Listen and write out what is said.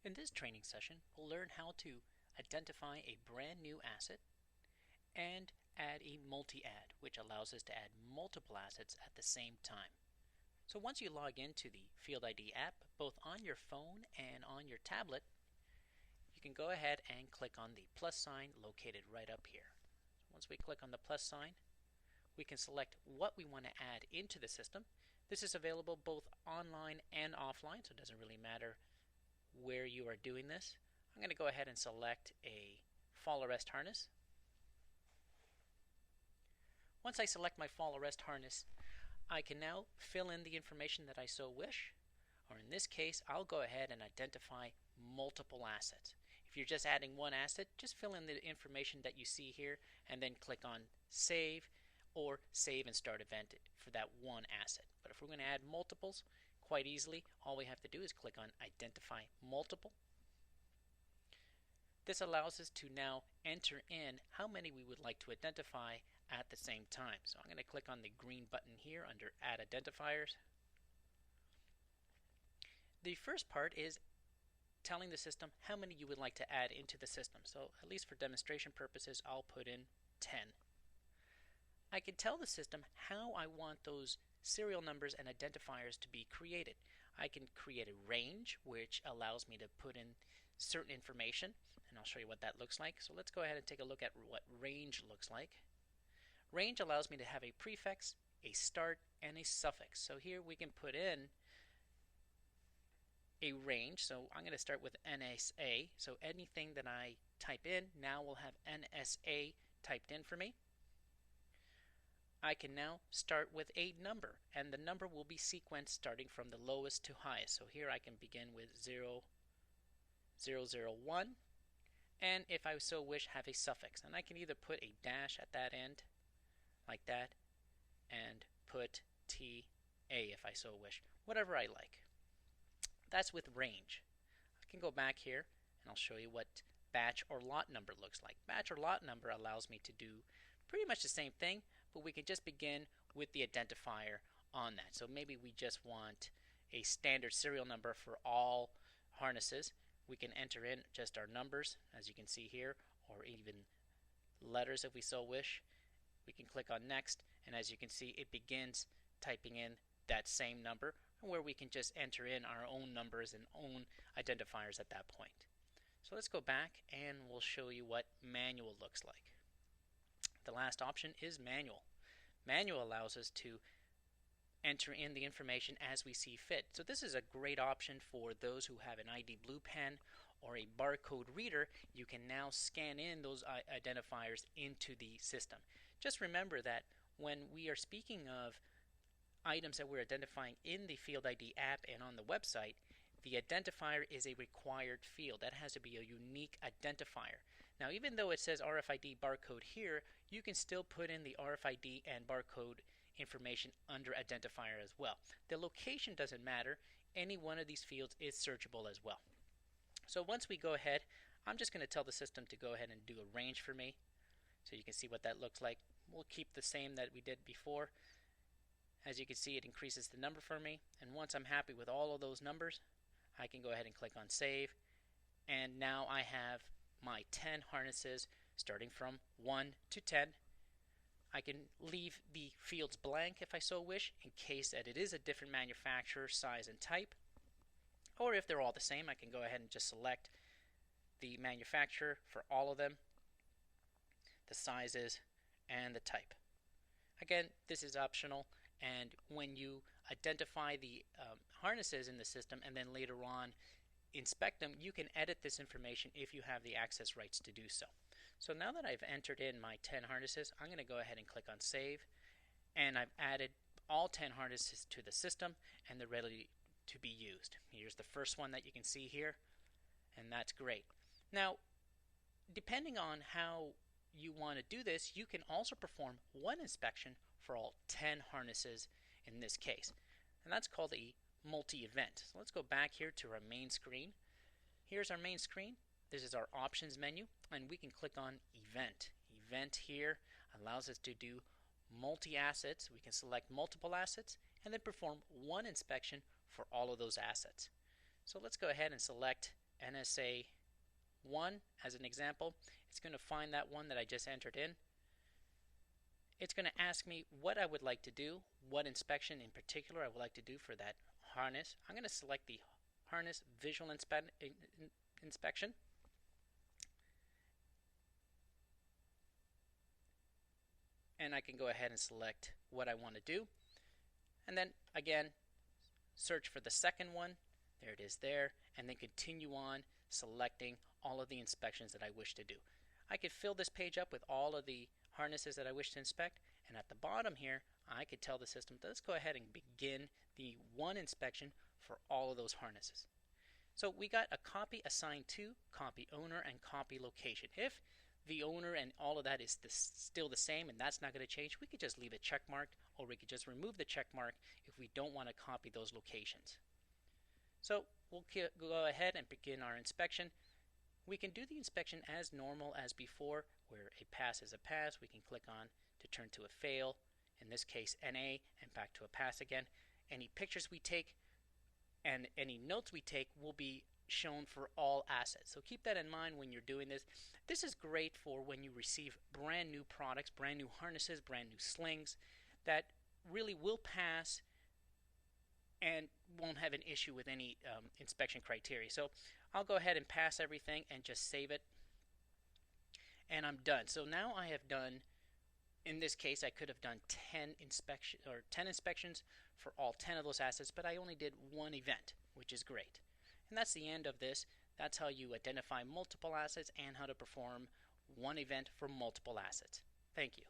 In this training session, we'll learn how to identify a brand new asset and add a multi-add, which allows us to add multiple assets at the same time. So once you log into the Field ID app, both on your phone and on your tablet, you can go ahead and click on the plus sign located right up here. Once we click on the plus sign, we can select what we want to add into the system. This is available both online and offline, so it doesn't really matter where you are doing this. I'm going to go ahead and select a fall arrest harness. Once I select my fall arrest harness, I can now fill in the information that I so wish, or in this case, I'll go ahead and identify multiple assets. If you're just adding one asset, just fill in the information that you see here and then click on Save or Save and Start Event for that one asset. But if we're going to add multiples, quite easily, all we have to do is click on Identify Multiple. This allows us to now enter in how many we would like to identify at the same time. So I'm going to click on the green button here under Add Identifiers. The first part is telling the system how many you would like to add into the system. So at least for demonstration purposes, I'll put in 10. I can tell the system how I want those serial numbers and identifiers to be created. I can create a range, which allows me to put in certain information, and I'll show you what that looks like. So let's go ahead and take a look at what range looks like. Range allows me to have a prefix, a start, and a suffix. So here we can put in a range. So I'm going to start with NSA. So anything that I type in now will have NSA typed in for me. I can now start with a number, and the number will be sequenced starting from the lowest to highest. So here I can begin with 0001, and if I so wish, have a suffix. And I can either put a dash at that end, like that, and put TA if I so wish, whatever I like. That's with range. I can go back here, and I'll show you what batch or lot number looks like. Batch or lot number allows me to do pretty much the same thing, but we can just begin with the identifier on that. So maybe we just want a standard serial number for all harnesses. We can enter in just our numbers, as you can see here, or even letters if we so wish. We can click on Next, and as you can see, it begins typing in that same number, where we can just enter in our own numbers and own identifiers at that point. So let's go back and we'll show you what manual looks like. The last option is manual. Manual allows us to enter in the information as we see fit. So this is a great option for those who have an ID Blue Pen or a barcode reader. You can now scan in those identifiers into the system. Just remember that when we are speaking of items that we're identifying in the Field ID app and on the website, the identifier is a required field. That has to be a unique identifier. Now, even though it says RFID barcode here, you can still put in the RFID and barcode information under identifier as well. The location doesn't matter. Any one of these fields is searchable as well. So once we go ahead, I'm just going to tell the system to go ahead and do a range for me, so you can see what that looks like. We'll keep the same that we did before. As you can see, it increases the number for me, and once I'm happy with all of those numbers, I can go ahead and click on Save, and now I have my 10 harnesses starting from 1 to 10. I can leave the fields blank if I so wish, in case that it is a different manufacturer, size, and type. Or if they're all the same, I can go ahead and just select the manufacturer for all of them, the sizes, and the type. Again, this is optional, and when you identify the harnesses in the system and then later on inspect them, you can edit this information if you have the access rights to do so. So now that I've entered in my 10 harnesses, I'm going to go ahead and click on Save, and I've added all 10 harnesses to the system, and they're ready to be used. Here's the first one that you can see here, and that's great. Now, depending on how you want to do this, you can also perform one inspection for all 10 harnesses in this case, and that's called a multi-event. So let's go back here to our main screen. Here's our main screen. This is our options menu, and we can click on Event. Event here allows us to do multi-assets. We can select multiple assets and then perform one inspection for all of those assets. So let's go ahead and select NSA 1 as an example. It's going to find that one that I just entered in. It's going to ask me what I would like to do, what inspection in particular I would like to do for that harness. I'm going to select the harness visual inspection. And I can go ahead and select what I want to do. And then again, search for the second one. There it is there. And then continue on selecting all of the inspections that I wish to do. I could fill this page up with all of the harnesses that I wish to inspect. And at the bottom here, I could tell the system, let's go ahead and begin the one inspection for all of those harnesses. So we got a copy assigned to, copy owner, and copy location. If the owner and all of that is still the same and that's not going to change, we could just leave it check marked, or we could just remove the check mark if we don't want to copy those locations. So we'll go ahead and begin our inspection. We can do the inspection as normal as before, where a pass is a pass. We can click on to turn to a fail, in this case NA, and back to a pass again. Any pictures we take and any notes we take will be shown for all assets. So keep that in mind when you're doing this. This is great for when you receive brand new products, brand new harnesses, brand new slings that really will pass and won't have an issue with any inspection criteria. So I'll go ahead and pass everything and just save it. And I'm done. So now I have done, in this case, I could have done 10 inspections for all 10 of those assets, but I only did one event, which is great. And that's the end of this. That's how you identify multiple assets and how to perform one event for multiple assets. Thank you.